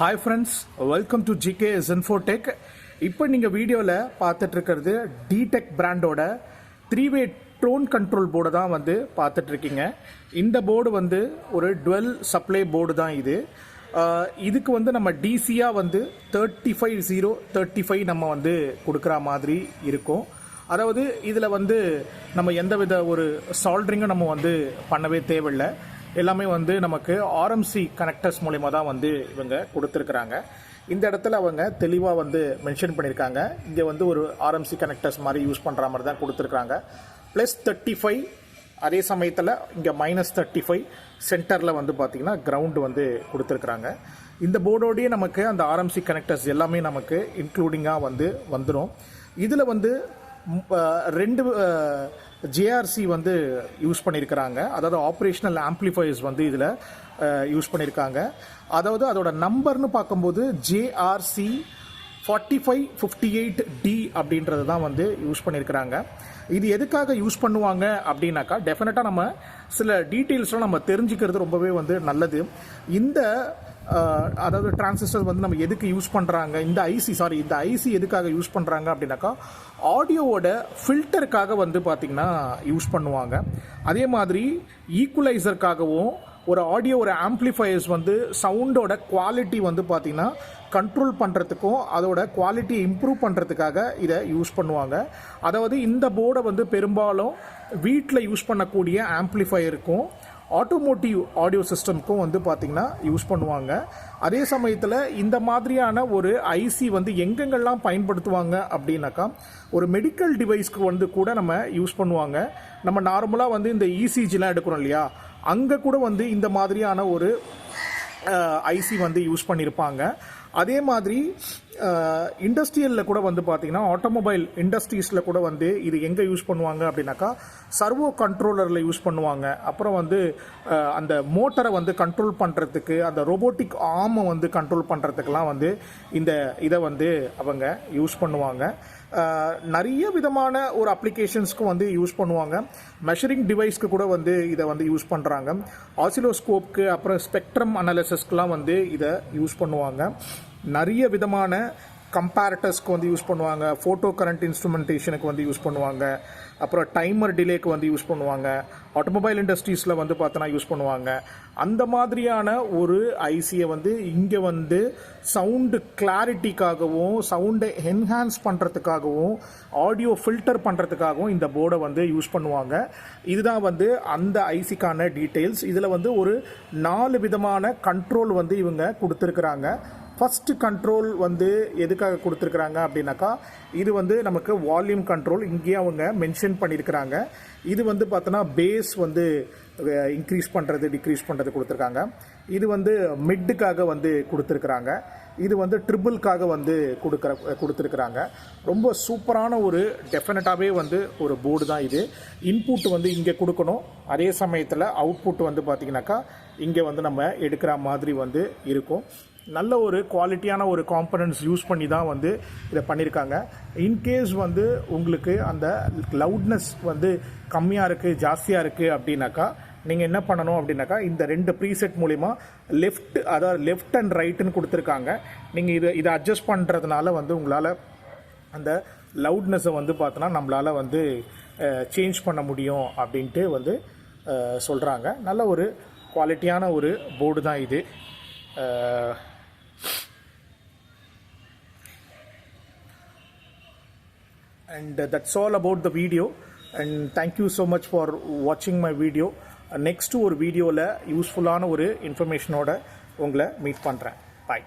Hi friends, welcome to GK Zenfotech. இப்போ நீங்க வீடியோல பார்த்துட்டு இருக்கிறது DTech பிராண்டோட 3-way டோன் கண்ட்ரோல் போர்டு தான் வந்து பார்த்துட்டு இருக்கீங்க. இந்த போர்டு வந்து ஒரு டுவெல் சப்ளை போர்டு தான் இது. இதுக்கு வந்து நம்ம டிசியா வந்து 35035 நம்ம வந்து கொடுக்குற மாதிரி இருக்கும். அதாவது இதில் வந்து நம்ம எந்தவித ஒரு சால்ட்ரிங்கும் நம்ம வந்து பண்ணவே தேவையில்லை. எல்லாமே வந்து நமக்கு ஆர்எம்சி கனெக்டர்ஸ் மூலயமா தான் வந்து இவங்க கொடுத்துருக்குறாங்க. இந்த இடத்துல அவங்க தெளிவாக வந்து மென்ஷன் பண்ணியிருக்காங்க. இங்கே வந்து ஒரு ஆர்எம்சி கனெக்டர்ஸ் மாதிரி யூஸ் பண்ணுற மாதிரி தான் கொடுத்துருக்குறாங்க. +35 அதே சமயத்தில் இங்கே -35 சென்டரில் வந்து பார்த்திங்கன்னா கிரவுண்டு வந்து கொடுத்துருக்குறாங்க. இந்த போர்டோடையே நமக்கு அந்த ஆர்எம்சி கனெக்டர்ஸ் எல்லாமே நமக்கு இன்க்ளூடிங்காக வந்து வந்துடும். இதில் வந்து 2 ஜேஆர்சி வந்து யூஸ் பண்ணியிருக்கிறாங்க. அதாவது ஆப்ரேஷனல் ஆம்ப்ளிஃபயர்ஸ் வந்து இதில் யூஸ் பண்ணியிருக்காங்க. அதாவது அதோட நம்பர்னு பார்க்கும்போது JRC 4558D அப்படின்றது தான் வந்து யூஸ் பண்ணியிருக்கிறாங்க. இது எதுக்காக யூஸ் பண்ணுவாங்க அப்படின்னாக்கா டெஃபினட்டாக நம்ம சில டீட்டெயில்ஸ்லாம் நம்ம தெரிஞ்சுக்கிறது ரொம்பவே வந்து நல்லது. இந்த அதாவது டிரான்சிஸ்டர் வந்து நம்ம எதுக்கு யூஸ் பண்ணுறாங்க, இந்த ஐசி எதுக்காக யூஸ் பண்ணுறாங்க அப்படின்னாக்கா ஆடியோவோட ஃபில்டருக்காக வந்து பார்த்திங்கன்னா யூஸ் பண்ணுவாங்க. அதே மாதிரி ஈக்குவலைசருக்காகவும் ஒரு ஆடியோ ஒரு ஆம்ப்ளிஃபயர்ஸ் வந்து சவுண்டோட குவாலிட்டி வந்து பார்த்திங்கன்னா கண்ட்ரோல் பண்ணுறதுக்கும் அதோட குவாலிட்டியை இம்ப்ரூவ் பண்ணுறதுக்காக இதை யூஸ் பண்ணுவாங்க. அதாவது இந்த போர்டை வந்து பெரும்பாலும் வீட்டில் யூஸ் பண்ணக்கூடிய ஆம்ப்ளிஃபயருக்கும் ஆட்டோமோட்டிவ் ஆடியோ சிஸ்டம்க்கும் வந்து பார்த்திங்கன்னா யூஸ் பண்ணுவாங்க. அதே சமயத்தில் இந்த மாதிரியான ஒரு ஐசி வந்து எங்கெங்கெல்லாம் பயன்படுத்துவாங்க அப்படின்னாக்கா ஒரு மெடிக்கல் டிவைஸ்க்கு வந்து கூட நம்ம யூஸ் பண்ணுவாங்க. நம்ம நார்மலாக வந்து இந்த இசிஜிலாம் எடுக்கிறோம் இல்லையா, அங்கே கூட வந்து இந்த மாதிரியான ஒரு ஐசி வந்து யூஸ் பண்ணியிருப்பாங்க. அதே மாதிரி இண்டஸ்ட்ரியலில் கூட வந்து பார்த்திங்கன்னா ஆட்டோமொபைல் இண்டஸ்ட்ரீஸில் கூட வந்து இது எங்கே யூஸ் பண்ணுவாங்க அப்படின்னாக்கா சர்வோ கண்ட்ரோலரில் யூஸ் பண்ணுவாங்க. அப்புறம் வந்து அந்த மோட்டரை வந்து கண்ட்ரோல் பண்ணுறதுக்கு அந்த ரோபோட்டிக் ஆர்மை வந்து கண்ட்ரோல் பண்ணுறதுக்கெலாம் வந்து இந்த இதை வந்து அவங்க யூஸ் பண்ணுவாங்க. நிறைய விதமான ஒரு அப்ளிகேஷன்ஸ்க்கு வந்து யூஸ் பண்ணுவாங்க. மெஷரிங் டிவைஸ்க்கு கூட வந்து இதை வந்து யூஸ் பண்ணுறாங்க. ஆசிலோஸ்கோப்க்கு அப்புறம் ஸ்பெக்ட்ரம் அனாலிசிஸ்க்கெலாம் வந்து இதை யூஸ் பண்ணுவாங்க. நிறைய விதமான கம்பேரட்டர்ஸ்க்கு வந்து யூஸ் பண்ணுவாங்க. ஃபோட்டோ கரண்ட் இன்ஸ்ட்ருமெண்டேஷனுக்கு வந்து யூஸ் பண்ணுவாங்க. அப்புறம் டைமர் டிலேக்கு வந்து யூஸ் பண்ணுவாங்க. ஆட்டோமொபைல் இண்டஸ்ட்ரீஸில் வந்து பார்த்தோன்னா யூஸ் பண்ணுவாங்க. அந்த மாதிரியான ஒரு ஐசியை வந்து இங்கே வந்து சவுண்டு கிளாரிட்டிக்காகவும் சவுண்டை என்ஹான்ஸ் பண்ணுறதுக்காகவும் ஆடியோ ஃபில்டர் பண்ணுறதுக்காகவும் இந்த போர்டை வந்து யூஸ் பண்ணுவாங்க. இதுதான் வந்து அந்த ஐசிக்கான டீட்டெயில்ஸ். இதில் வந்து ஒரு 4 விதமான கண்ட்ரோல் வந்து இவங்க கொடுத்துருக்குறாங்க. ஃபஸ்ட்டு கண்ட்ரோல் வந்து எதுக்காக கொடுத்துருக்குறாங்க அப்படின்னாக்கா இது வந்து நமக்கு வால்யூம் கண்ட்ரோல் இங்கேயே அவங்க மென்ஷன் பண்ணியிருக்கிறாங்க. இது வந்து பார்த்தோன்னா பேஸ் வந்து இன்க்ரீஸ் பண்ணுறது டிக்ரீஸ் பண்ணுறது கொடுத்துருக்காங்க. இது வந்து மிட்டுக்காக வந்து கொடுத்துருக்குறாங்க. இது வந்து ட்ரிபிள்காக வந்து கொடுத்துருக்குறாங்க. ரொம்ப சூப்பரான ஒரு டெஃபினட்டாகவே வந்து ஒரு போர்டு தான் இது. இன்புட் வந்து இங்கே கொடுக்கணும், அதே சமயத்தில் அவுட்புட் வந்து பார்த்திங்கனாக்கா இங்கே வந்து நம்ம எடுக்கிற மாதிரி வந்து இருக்கும். நல்ல ஒரு குவாலிட்டியான ஒரு காம்பனன்ட்ஸ் யூஸ் பண்ணி தான் வந்து இதை பண்ணியிருக்காங்க. இன்கேஸ் வந்து உங்களுக்கு அந்த லவுட்னஸ் வந்து கம்மியாக இருக்குது ஜாஸ்தியாக இருக்குது அப்படின்னாக்கா நீங்கள் என்ன பண்ணணும் அப்படின்னாக்கா இந்த 2 ப்ரீசெட் மூலிமா லெஃப்ட் அண்ட் ரைட்டுன்னு கொடுத்துருக்காங்க. நீங்கள் இதை அட்ஜஸ்ட் பண்ணுறதுனால வந்து உங்களால் அந்த லவுட்னஸை வந்து பார்த்தோன்னா நம்மளால் வந்து சேஞ்ச் பண்ண முடியும் அப்படின்ட்டு வந்து சொல்கிறாங்க. நல்ல ஒரு குவாலிட்டியான ஒரு போர்டு தான் இது. And that's all about the video, and thank you so much for watching my video. Next ஒரு வீடியோவில் யூஸ்ஃபுல்லான ஒரு இன்ஃபர்மேஷனோட உங்களை மீட் பண்ணுறேன். Bye.